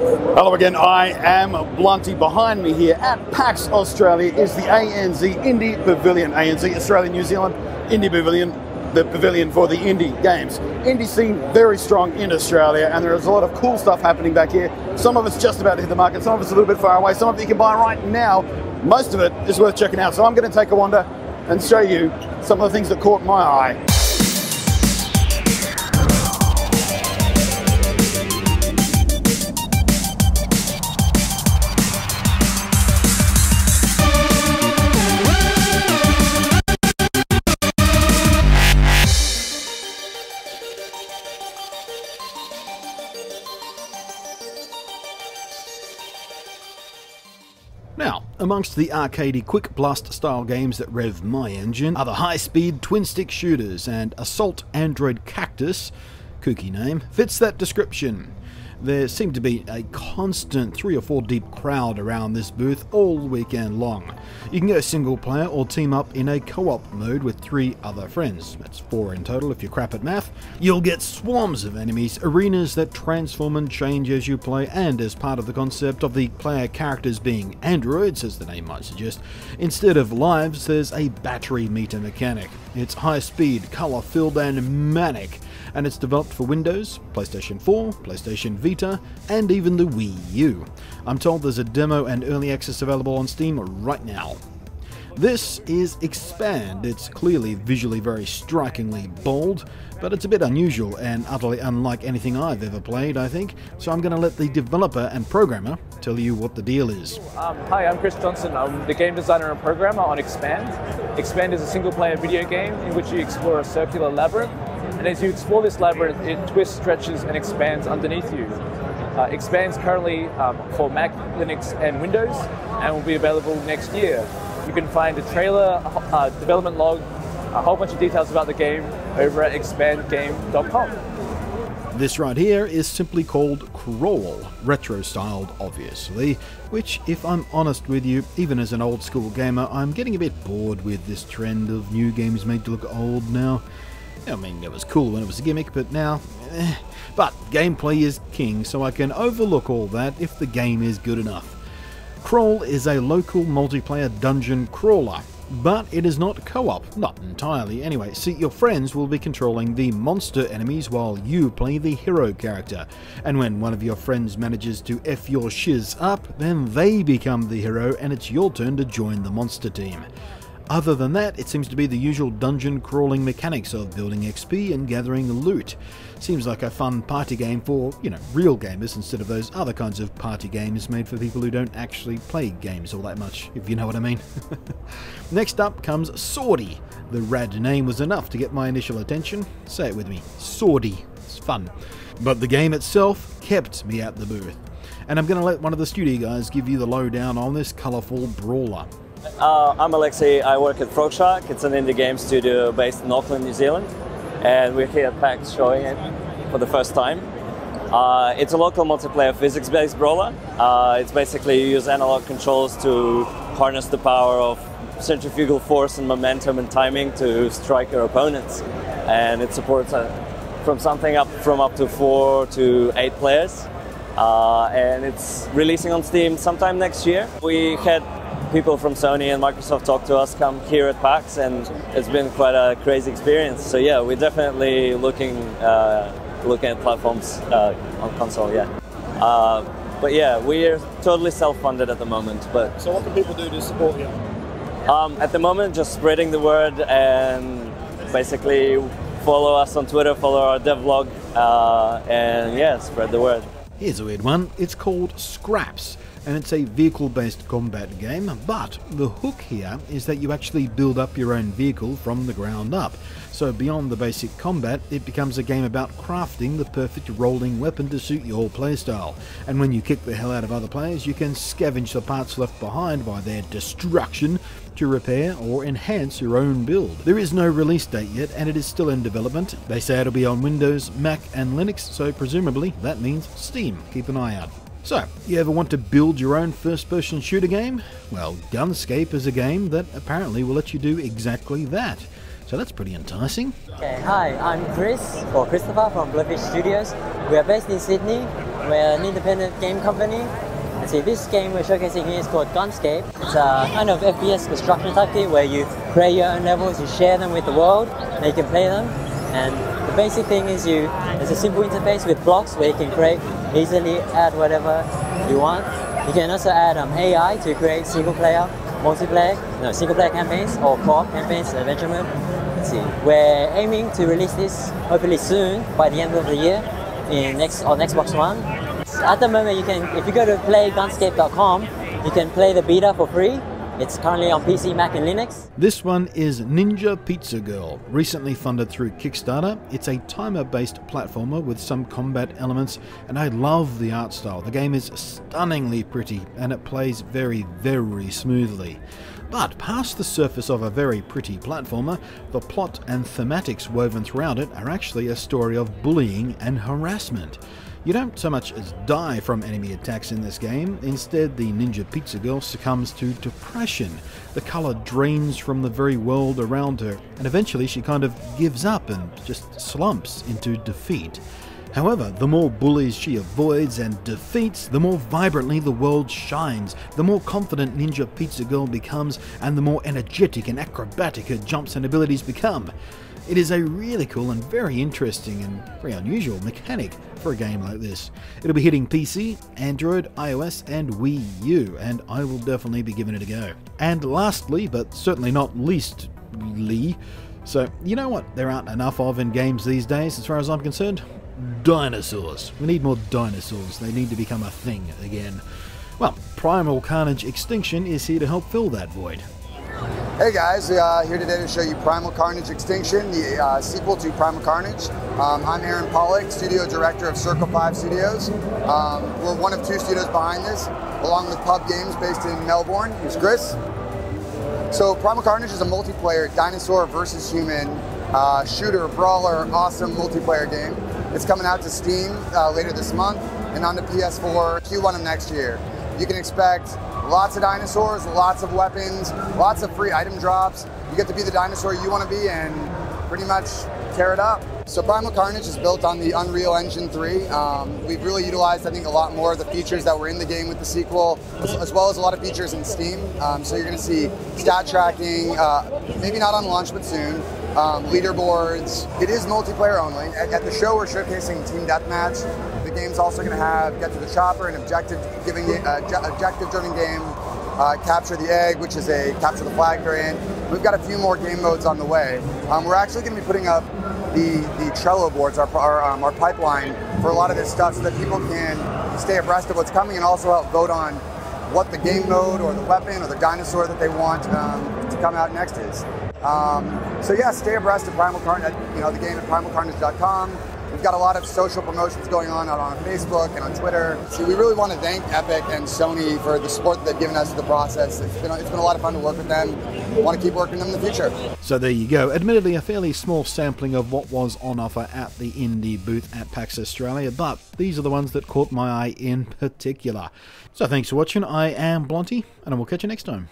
Hello again, I am Blunty. Behind me here at PAX Australia is the ANZ Indie Pavilion. ANZ, Australia, New Zealand, Indie Pavilion, the pavilion for the indie games. Indie scene very strong in Australia, and there is a lot of cool stuff happening back here. Some of it's just about to hit the market, some of it's a little bit far away, some of it you can buy right now. Most of it is worth checking out, so I'm going to take a wander and show you some of the things that caught my eye. Now, amongst the arcadey quick blast style games that rev my engine are the high-speed twin-stick shooters, and Assault Android Cactus, kooky name, fits that description. There seemed to be a constant 3 or 4 deep crowd around this booth all weekend long. You can go single player or team up in a co-op mode with 3 other friends. That's 4 in total if you're crap at math. You'll get swarms of enemies, arenas that transform and change as you play, and as part of the concept of the player characters being androids, as the name might suggest, instead of lives there's a battery meter mechanic. It's high speed, colour filled and manic, and it's developed for Windows, PlayStation 4, PlayStation Vita, and even the Wii U. I'm told there's a demo and early access available on Steam right now. This is Expand. It's clearly visually very strikingly bold, but it's a bit unusual and utterly unlike anything I've ever played, I think, so I'm going to let the developer and programmer tell you what the deal is. Hi, I'm Chris Johnson. I'm the game designer and programmer on Expand. Expand is a single-player video game in which you explore a circular labyrinth, and as you explore this labyrinth, it twists, stretches, and expands underneath you. Expand's currently for Mac, Linux, and Windows, and will be available next year. You can find a trailer, development log, a whole bunch of details about the game over at expandgame.com. This right here is simply called Crawl, retro-styled obviously, which, if I'm honest with you, even as an old school gamer, I'm getting a bit bored with this trend of new games made to look old now. I mean, it was cool when it was a gimmick, but now, But gameplay is king, so I can overlook all that if the game is good enough. Crawl is a local multiplayer dungeon crawler, but it is not co-op, not entirely anyway. See, your friends will be controlling the monster enemies while you play the hero character, and when one of your friends manages to F your shiz up, then they become the hero and it's your turn to join the monster team. Other than that, it seems to be the usual dungeon crawling mechanics of building XP and gathering loot. Seems like a fun party game for, real gamers instead of those other kinds of party games made for people who don't actually play games all that much, if you know what I mean. Next up comes Swordy. The rad name was enough to get my initial attention. Say it with me, Swordy. It's fun. But the game itself kept me at the booth. And I'm going to let one of the studio guys give you the lowdown on this colourful brawler. I'm Alexei, I work at Frogshark. It's an indie game studio based in Auckland, New Zealand, and we're here at PAX showing it for the first time. It's a local multiplayer physics-based brawler. It's basically you use analog controls to harness the power of centrifugal force and momentum and timing to strike your opponents, and it supports from up to 4 to 8 players, and it's releasing on Steam sometime next year. We had people from Sony and Microsoft talk to us, come here at PAX, and it's been quite a crazy experience. So yeah, we're definitely looking at platforms on console, yeah. But yeah, we're totally self-funded at the moment. But So what can people do to support you? At the moment, just spreading the word and basically follow us on Twitter, follow our devlog, and yeah, spread the word. Here's a weird one. It's called Scraps, and it's a vehicle-based combat game, but the hook here is that you actually build up your own vehicle from the ground up. So beyond the basic combat, it becomes a game about crafting the perfect rolling weapon to suit your playstyle. And when you kick the hell out of other players, you can scavenge the parts left behind by their destruction to repair or enhance your own build. There is no release date yet, and it is still in development. They say it'll be on Windows, Mac and Linux, so presumably that means Steam. Keep an eye out. So, you ever want to build your own first-person shooter game? Well, Gunscape is a game that apparently will let you do exactly that. So that's pretty enticing. Okay, hi, I'm Chris, or Christopher from Bluefish Studios. We are based in Sydney, We're an independent game company. And see, this game we're showcasing here is called Gunscape. It's a kind of FPS construction type game where you create your own levels, you share them with the world, and you can play them. And the basic thing is there's a simple interface with blocks where you can easily add whatever you want. You can also add AI to create single player campaigns or co-op campaigns, adventure mode. Let's see, we're aiming to release this hopefully soon by the end of the year on Xbox One. At the moment, if you go to playgunscape.com, you can play the beta for free. It's currently on PC, Mac and Linux. This one is Ninja Pizza Girl, recently funded through Kickstarter. It's a timer-based platformer with some combat elements, and I love the art style. The game is stunningly pretty, and it plays very, very smoothly. But past the surface of a very pretty platformer, the plot and thematics woven throughout it are actually a story of bullying and harassment. You don't so much as die from enemy attacks in this game. Instead, the Ninja Pizza Girl succumbs to depression. The colour drains from the very world around her, and eventually she kind of gives up and just slumps into defeat. However, the more bullies she avoids and defeats, the more vibrantly the world shines, the more confident Ninja Pizza Girl becomes, and the more energetic and acrobatic her jumps and abilities become. It is a really cool and very interesting and very unusual mechanic for a game like this. It'll be hitting PC, Android, iOS and Wii U, and I will definitely be giving it a go. And lastly, but certainly not leastly, so you know what there aren't enough of in games these days as far as I'm concerned? Dinosaurs. We need more dinosaurs. They need to become a thing again. Well, Primal Carnage Extinction is here to help fill that void. Hey guys, here today to show you Primal Carnage Extinction, the sequel to Primal Carnage. I'm Aaron Pollock, Studio Director of Circle 5 Studios. We're one of 2 studios behind this, along with Pub Games based in Melbourne. Here's Chris. So Primal Carnage is a multiplayer dinosaur versus human shooter, brawler, awesome multiplayer game. It's coming out to Steam later this month and on the PS4 Q1 of next year. You can expect lots of dinosaurs, lots of weapons, lots of free item drops. You get to be the dinosaur you want to be and pretty much tear it up. So Primal Carnage is built on the Unreal Engine 3. We've really utilized, I think, a lot more of the features that were in the game with the sequel, as well as a lot of features in Steam. So you're going to see stat tracking, maybe not on launch, but soon. Leaderboards. It is multiplayer only. At the show, we're showcasing Team Deathmatch. The game's also going to have Get to the Chopper, an objective-driven game, Capture the Egg, which is a capture the flag variant. We've got a few more game modes on the way. We're actually going to be putting up the Trello boards, our pipeline for a lot of this stuff, so that people can stay abreast of what's coming and also help vote on what the game mode or the weapon or the dinosaur that they want to come out next is. So yeah, stay abreast of Primal Carnage, the game at primalcarnage.com. We've got a lot of social promotions going on Facebook and on Twitter. So we really want to thank Epic and Sony for the support that they've given us to the process. It's been a lot of fun to work with them. We want to keep working with them in the future. So there you go. Admittedly, a fairly small sampling of what was on offer at the indie booth at PAX Australia, but these are the ones that caught my eye in particular. So thanks for watching. I am Blonty, and I will catch you next time.